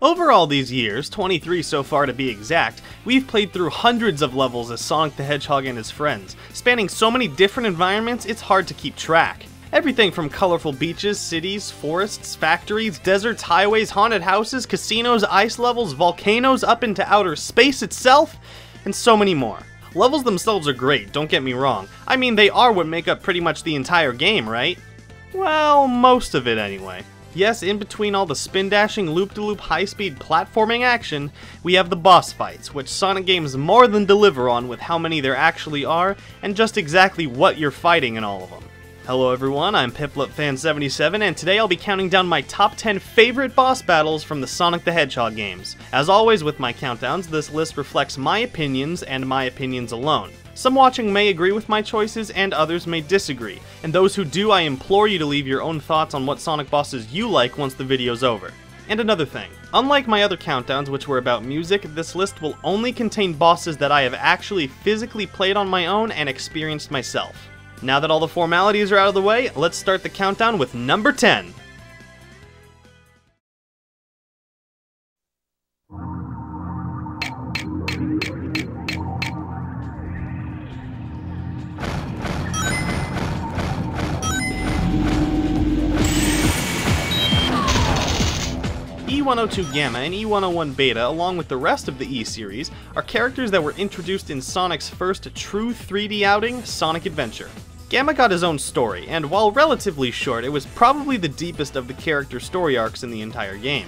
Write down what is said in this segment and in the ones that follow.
Over all these years, 23 so far to be exact, we've played through hundreds of levels as Sonic the Hedgehog and his friends, spanning so many different environments it's hard to keep track. Everything from colorful beaches, cities, forests, factories, deserts, highways, haunted houses, casinos, ice levels, volcanoes, up into outer space itself, and so many more. Levels themselves are great, don't get me wrong. I mean, they are what make up pretty much the entire game, right? Well, most of it anyway. Yes, in between all the spin-dashing, loop-de-loop, high-speed platforming action, we have the boss fights, which Sonic games more than deliver on with how many there actually are, and just exactly what you're fighting in all of them. Hello everyone, I'm Piplupfan77, and today I'll be counting down my top 10 favorite boss battles from the Sonic the Hedgehog games. As always with my countdowns, this list reflects my opinions and my opinions alone. Some watching may agree with my choices, and others may disagree, and those who do, I implore you to leave your own thoughts on what Sonic bosses you like once the video's over. And another thing, unlike my other countdowns which were about music, this list will only contain bosses that I have actually physically played on my own and experienced myself. Now that all the formalities are out of the way, let's start the countdown with number 10. E102 Gamma and E101 Beta, along with the rest of the E-Series, are characters that were introduced in Sonic's first true 3D outing, Sonic Adventure. Gamma got his own story, and while relatively short, it was probably the deepest of the character story arcs in the entire game.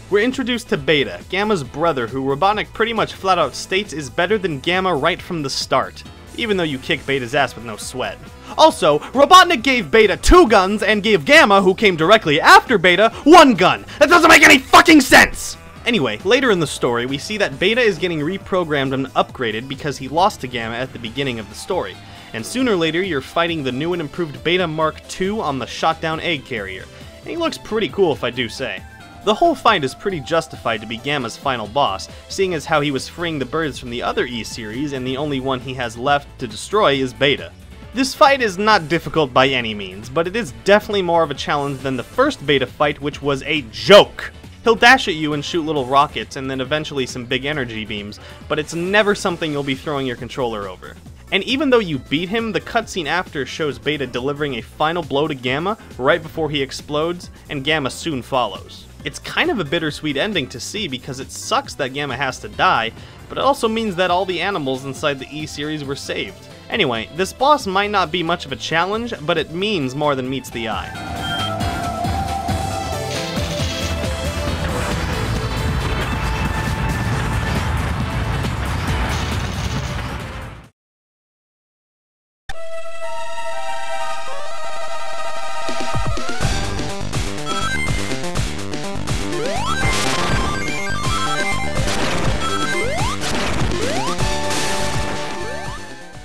We're introduced to Beta, Gamma's brother, who Robotnik pretty much flat out states is better than Gamma right from the start, even though you kick Beta's ass with no sweat. Also, Robotnik gave Beta 2 guns and gave Gamma, who came directly after Beta, 1 gun! That doesn't make any fucking sense! Anyway, later in the story, we see that Beta is getting reprogrammed and upgraded because he lost to Gamma at the beginning of the story. And sooner or later, you're fighting the new and improved Beta Mark II on the shot-down egg carrier. And he looks pretty cool if I do say. The whole fight is pretty justified to be Gamma's final boss, seeing as how he was freeing the birds from the other E-Series and the only one he has left to destroy is Beta. This fight is not difficult by any means, but it is definitely more of a challenge than the first Beta fight, which was a joke! He'll dash at you and shoot little rockets and then eventually some big energy beams, but it's never something you'll be throwing your controller over. And even though you beat him, the cutscene after shows Beta delivering a final blow to Gamma right before he explodes, and Gamma soon follows. It's kind of a bittersweet ending to see because it sucks that Gamma has to die, but it also means that all the animals inside the E-Series were saved. Anyway, this boss might not be much of a challenge, but it means more than meets the eye.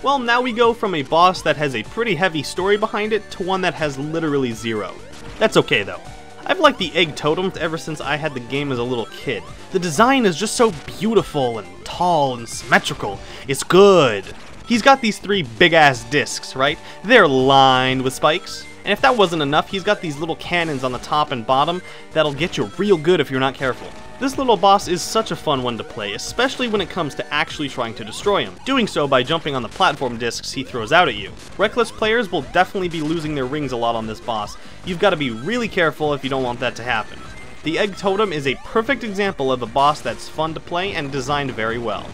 Well, now we go from a boss that has a pretty heavy story behind it to one that has literally zero. That's okay though. I've liked the egg totem ever since I had the game as a little kid. The design is just so beautiful and tall and symmetrical. It's good. He's got these 3 big-ass discs, right? They're lined with spikes. And if that wasn't enough, he's got these little cannons on the top and bottom that'll get you real good if you're not careful. This little boss is such a fun one to play, especially when it comes to actually trying to destroy him, doing so by jumping on the platform discs he throws out at you. Reckless players will definitely be losing their rings a lot on this boss. You've got to be really careful if you don't want that to happen. The egg totem is a perfect example of a boss that's fun to play and designed very well.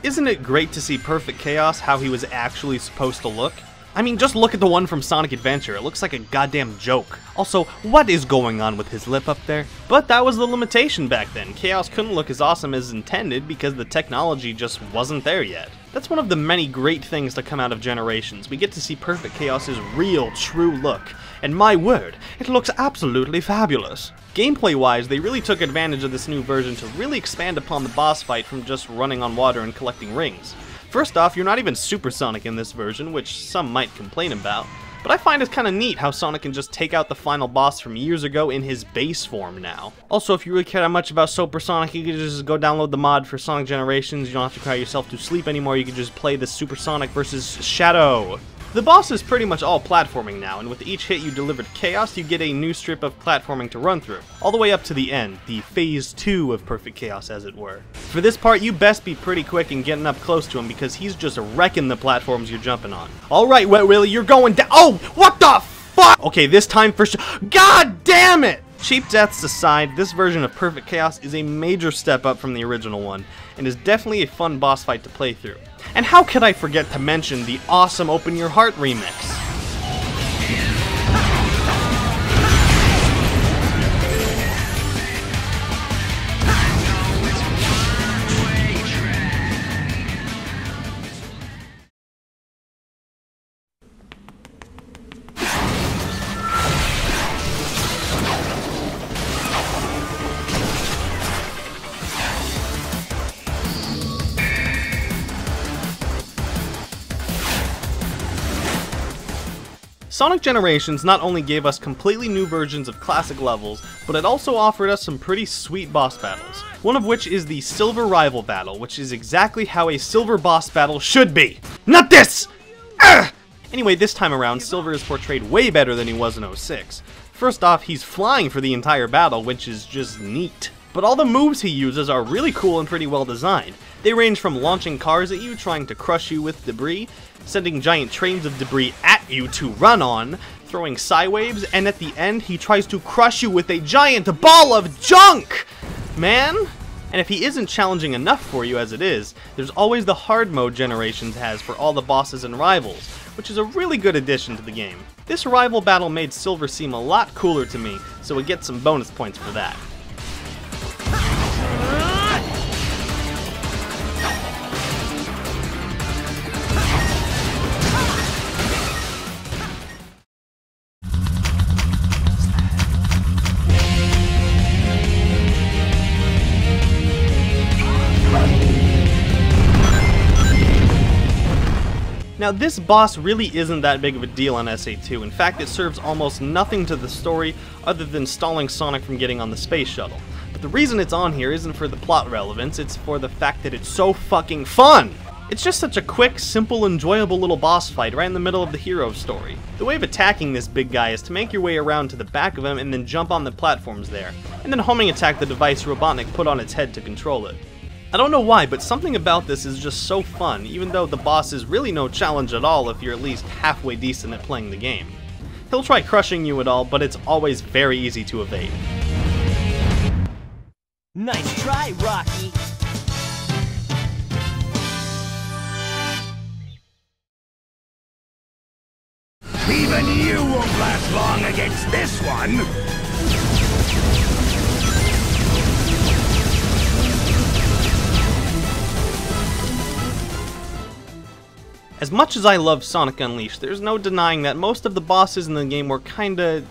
Isn't it great to see Perfect Chaos how he was actually supposed to look? I mean, just look at the one from Sonic Adventure, it looks like a goddamn joke. Also, what is going on with his lip up there? But that was the limitation back then. Chaos couldn't look as awesome as intended because the technology just wasn't there yet. That's one of the many great things to come out of Generations. We get to see Perfect Chaos's real, true look. And my word, it looks absolutely fabulous. Gameplay-wise, they really took advantage of this new version to really expand upon the boss fight from just running on water and collecting rings. First off, you're not even supersonic in this version, which some might complain about. But I find it kinda neat how Sonic can just take out the final boss from years ago in his base form now. Also, if you really care that much about Supersonic, you can just go download the mod for Sonic Generations. You don't have to cry yourself to sleep anymore, you can just play the Supersonic versus Shadow. The boss is pretty much all platforming now, and with each hit you delivered Chaos, you get a new strip of platforming to run through, all the way up to the end, the Phase 2 of Perfect Chaos as it were. For this part, you best be pretty quick in getting up close to him because he's just wrecking the platforms you're jumping on. Alright, Wet Willy, you're going down— oh, what the fuck? Okay, this time for sure— god damn it! Cheap deaths aside, this version of Perfect Chaos is a major step up from the original one, and is definitely a fun boss fight to play through. And how could I forget to mention the awesome Open Your Heart remix? Sonic Generations not only gave us completely new versions of classic levels, but it also offered us some pretty sweet boss battles. One of which is the Silver Rival Battle, which is exactly how a Silver boss battle should be. Not this! Ugh! Anyway, this time around, Silver is portrayed way better than he was in 06. First off, he's flying for the entire battle, which is just neat. But all the moves he uses are really cool and pretty well designed. They range from launching cars at you, trying to crush you with debris, sending giant trains of debris at you to run on, throwing Psywaves, and at the end he tries to crush you with a giant ball of junk! Man! And if he isn't challenging enough for you as it is, there's always the hard mode Generations has for all the bosses and rivals, which is a really good addition to the game. This rival battle made Silver seem a lot cooler to me, so it gets some bonus points for that. Now this boss really isn't that big of a deal on SA2, in fact it serves almost nothing to the story other than stalling Sonic from getting on the space shuttle. But the reason it's on here isn't for the plot relevance, it's for the fact that it's so fucking fun! It's just such a quick, simple, enjoyable little boss fight right in the middle of the hero's story. The way of attacking this big guy is to make your way around to the back of him and then jump on the platforms there, and then homing attack the device Robotnik put on its head to control it. I don't know why, but something about this is just so fun, even though the boss is really no challenge at all if you're at least halfway decent at playing the game. He'll try crushing you at all, but it's always very easy to evade. Nice try, Rocky! Even you won't last long against this one! As much as I love Sonic Unleashed, there's no denying that most of the bosses in the game were kinda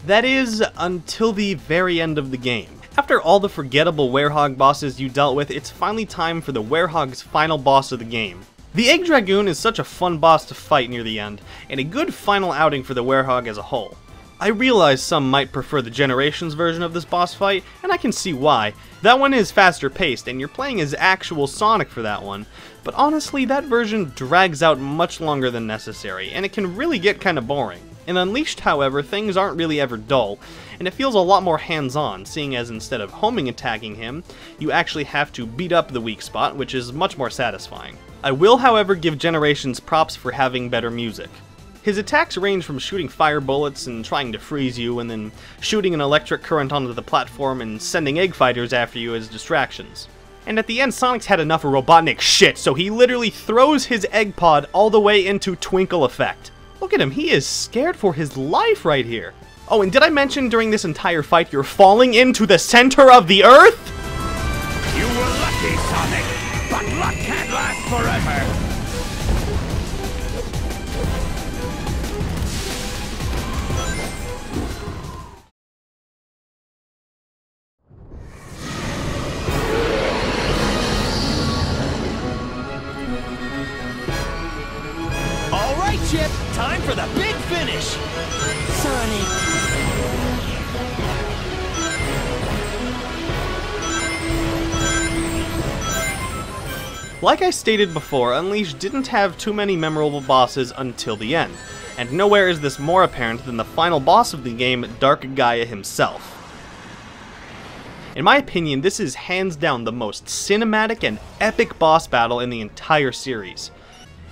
That is, until the very end of the game. After all the forgettable Werehog bosses you dealt with, it's finally time for the Werehog's final boss of the game. The Egg Dragoon is such a fun boss to fight near the end, and a good final outing for the Werehog as a whole. I realize some might prefer the Generations version of this boss fight, and I can see why. That one is faster paced, and you're playing as actual Sonic for that one. But honestly, that version drags out much longer than necessary, and it can really get kinda boring. In Unleashed, however, things aren't really ever dull, and it feels a lot more hands-on, seeing as instead of homing attacking him, you actually have to beat up the weak spot, which is much more satisfying. I will, however, give Generations props for having better music. His attacks range from shooting fire bullets and trying to freeze you, and then shooting an electric current onto the platform and sending egg fighters after you as distractions. And at the end, Sonic's had enough of Robotnik shit, so he literally throws his egg pod all the way into Twinkle Effect. Look at him, he is scared for his life right here. Oh, and did I mention during this entire fight you're falling into the center of the Earth? You were lucky, Sonic, but luck can't last forever. All right, Chip, time for the big finish. Sonic. Like I stated before, Unleashed didn't have too many memorable bosses until the end, and nowhere is this more apparent than the final boss of the game, Dark Gaia himself. In my opinion, this is hands down the most cinematic and epic boss battle in the entire series.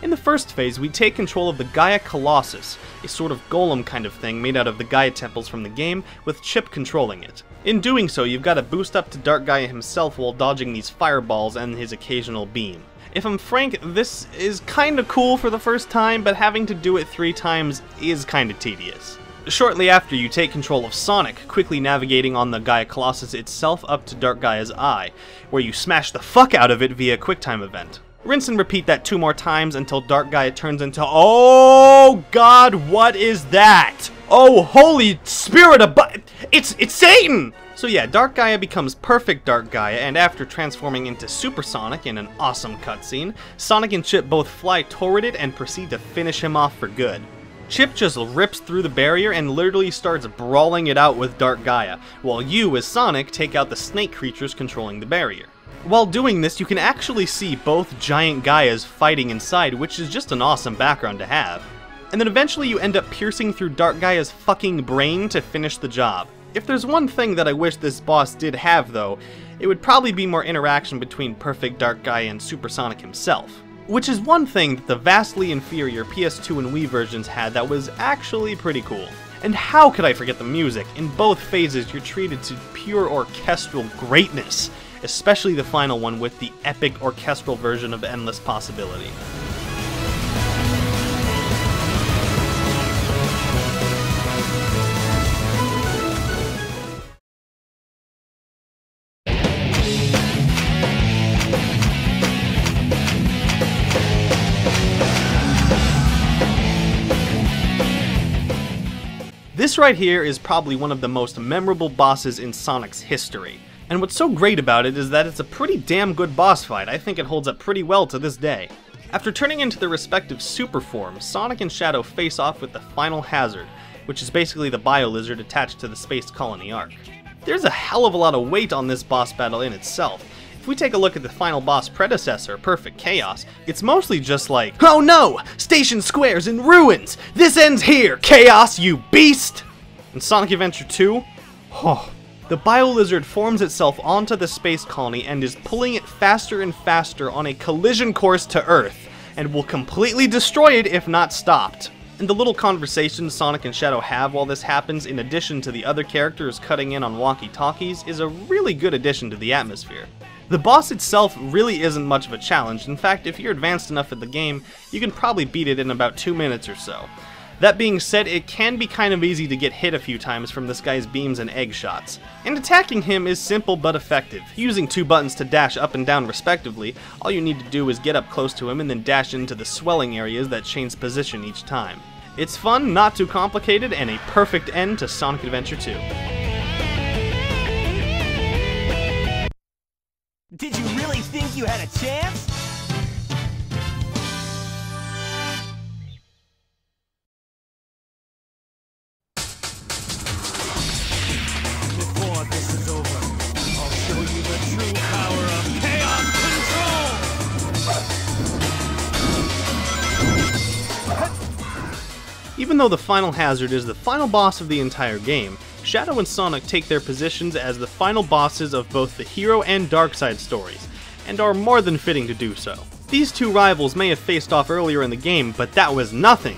In the first phase, we take control of the Gaia Colossus, a sort of golem kind of thing made out of the Gaia temples from the game, with Chip controlling it. In doing so, you've got to boost up to Dark Gaia himself while dodging these fireballs and his occasional beam. If I'm frank, this is kinda cool for the first time, but having to do it 3 times is kinda tedious. Shortly after, you take control of Sonic, quickly navigating on the Gaia Colossus itself up to Dark Gaia's eye, where you smash the fuck out of it via a QuickTime event. Rinse and repeat that 2 more times until Dark Gaia turns into— oh god, what is that? Oh, holy spirit of— it's Satan! So yeah, Dark Gaia becomes perfect Dark Gaia, and after transforming into Super Sonic in an awesome cutscene, Sonic and Chip both fly toward it and proceed to finish him off for good. Chip just rips through the barrier and literally starts brawling it out with Dark Gaia, while you, as Sonic, take out the snake creatures controlling the barrier. While doing this, you can actually see both giant Gaias fighting inside, which is just an awesome background to have. And then eventually you end up piercing through Dark Gaia's fucking brain to finish the job. If there's one thing that I wish this boss did have though, it would probably be more interaction between perfect Dark Gaia and Super Sonic himself. Which is one thing that the vastly inferior PS2 and Wii versions had that was actually pretty cool. And how could I forget the music? In both phases you're treated to pure orchestral greatness, especially the final one with the epic orchestral version of Endless Possibility. This right here is probably one of the most memorable bosses in Sonic's history. And what's so great about it is that it's a pretty damn good boss fight. I think it holds up pretty well to this day. After turning into their respective super forms, Sonic and Shadow face off with the final hazard, which is basically the bio-lizard attached to the Space Colony Ark. There's a hell of a lot of weight on this boss battle in itself. If we take a look at the final boss predecessor, Perfect Chaos, it's mostly just like, oh no! Station Square's in ruins! This ends here, Chaos, you beast! In Sonic Adventure 2, oh, the bio-lizard forms itself onto the space colony and is pulling it faster and faster on a collision course to Earth, and will completely destroy it if not stopped. And the little conversations Sonic and Shadow have while this happens, in addition to the other characters cutting in on walkie-talkies, is a really good addition to the atmosphere. The boss itself really isn't much of a challenge. In fact, if you're advanced enough at the game, you can probably beat it in about 2 minutes or so. That being said, it can be kind of easy to get hit a few times from this guy's beams and egg shots. And attacking him is simple but effective. Using 2 buttons to dash up and down respectively, all you need to do is get up close to him and then dash into the swelling areas that change position each time. It's fun, not too complicated, and a perfect end to Sonic Adventure 2. Did you really think you had a chance? Before this is over, I'll show you the true power of chaos control! Even though the final hazard is the final boss of the entire game, Shadow and Sonic take their positions as the final bosses of both the Hero and Dark Side stories, and are more than fitting to do so. These 2 rivals may have faced off earlier in the game, but that was nothing.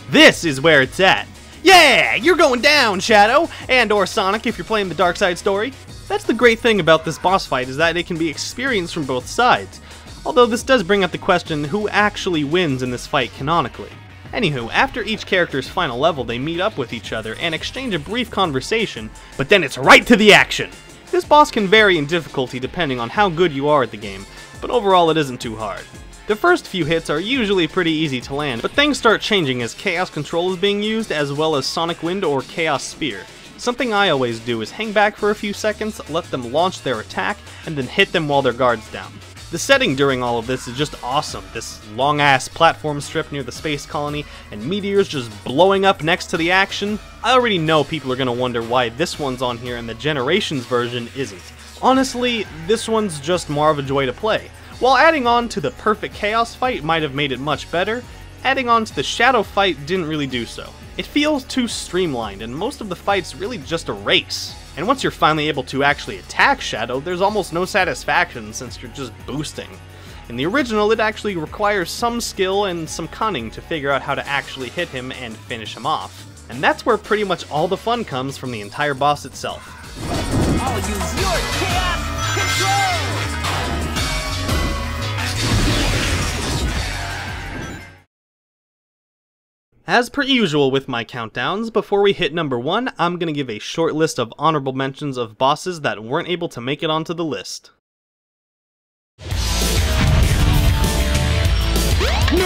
This is where it's at. Yeah, you're going down, Shadow, and or Sonic if you're playing the Dark Side story. That's the great thing about this boss fight, is that it can be experienced from both sides. Although this does bring up the question, who actually wins in this fight canonically? Anywho, after each character's final level, they meet up with each other and exchange a brief conversation, but then it's right to the action! This boss can vary in difficulty depending on how good you are at the game, but overall it isn't too hard. The first few hits are usually pretty easy to land, but things start changing as Chaos Control is being used, as well as Sonic Wind or Chaos Spear. Something I always do is hang back for a few seconds, let them launch their attack, and then hit them while their guard's down. The setting during all of this is just awesome. This long-ass platform strip near the space colony, and meteors just blowing up next to the action. I already know people are going to wonder why this one's on here and the Generations version isn't. Honestly, this one's just more of a joy to play. While adding on to the perfect Chaos fight might have made it much better, adding on to the Shadow fight didn't really do so. It feels too streamlined, and most of the fight's really just a race. And once you're finally able to actually attack Shadow, there's almost no satisfaction since you're just boosting. In the original, it actually requires some skill and some cunning to figure out how to actually hit him and finish him off. And that's where pretty much all the fun comes from the entire boss itself. I'll use your chaos control! As per usual with my countdowns, before we hit number 1, I'm gonna give a short list of honorable mentions of bosses that weren't able to make it onto the list. No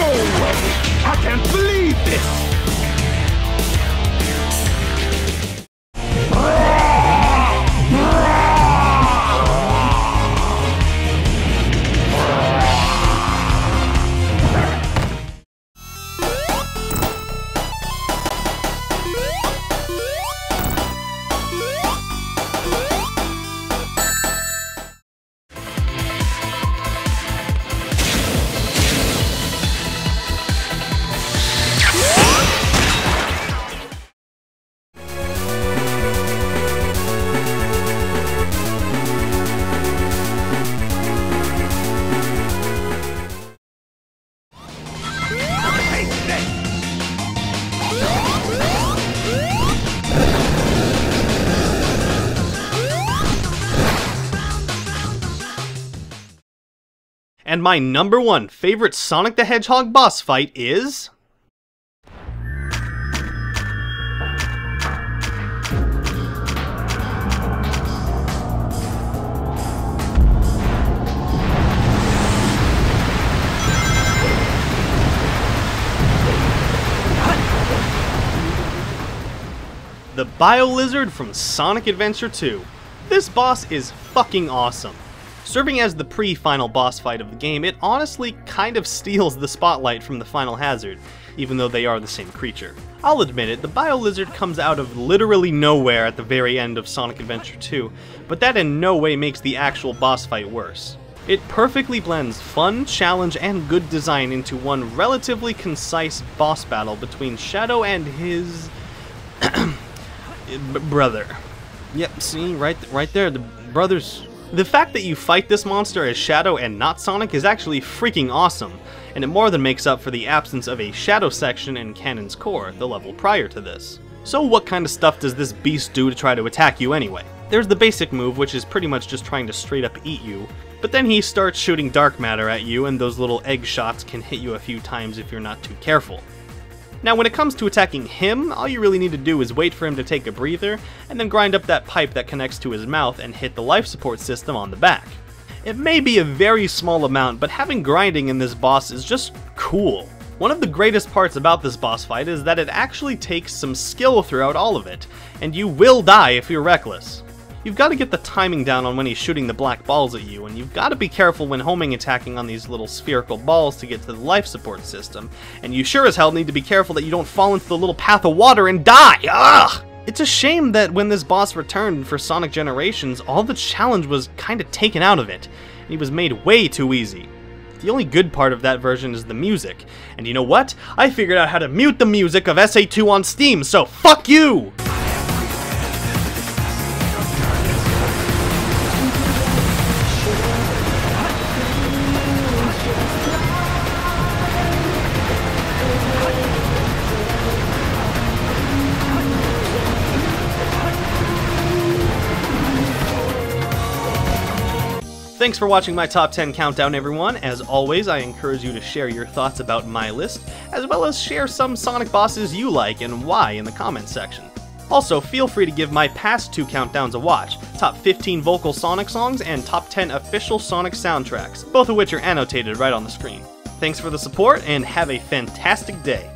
way! I can't believe this! And my number 1 favorite Sonic the Hedgehog boss fight is... the Bio-Lizard from Sonic Adventure 2. This boss is fucking awesome. Serving as the pre-final boss fight of the game, it honestly kind of steals the spotlight from the final hazard, even though they are the same creature. I'll admit it, the Bio-Lizard comes out of literally nowhere at the very end of Sonic Adventure 2, but that in no way makes the actual boss fight worse. It perfectly blends fun, challenge, and good design into one relatively concise boss battle between Shadow and his... brother. Yep, see, right there, the brothers... The fact that you fight this monster as Shadow and not Sonic is actually freaking awesome, and it more than makes up for the absence of a Shadow section in Canon's Core, the level prior to this. So what kind of stuff does this beast do to try to attack you anyway? There's the basic move, which is pretty much just trying to straight up eat you, but then he starts shooting dark matter at you, and those little egg shots can hit you a few times if you're not too careful. Now when it comes to attacking him, all you really need to do is wait for him to take a breather, and then grind up that pipe that connects to his mouth and hit the life support system on the back. It may be a very small amount, but having grinding in this boss is just cool. One of the greatest parts about this boss fight is that it actually takes some skill throughout all of it, and you will die if you're reckless. You've got to get the timing down on when he's shooting the black balls at you, and you've got to be careful when homing attacking on these little spherical balls to get to the life support system, and you sure as hell need to be careful that you don't fall into the little path of water and die! Ugh! It's a shame that when this boss returned for Sonic Generations, all the challenge was kinda taken out of it, and he was made way too easy. The only good part of that version is the music, and you know what? I figured out how to mute the music of SA2 on Steam, so fuck you! Thanks for watching my top 10 countdown, everyone. As always, I encourage you to share your thoughts about my list, as well as share some Sonic bosses you like and why in the comments section. Also, feel free to give my past 2 countdowns a watch, top 15 vocal Sonic songs and top 10 official Sonic soundtracks, both of which are annotated right on the screen. Thanks for the support, and have a fantastic day!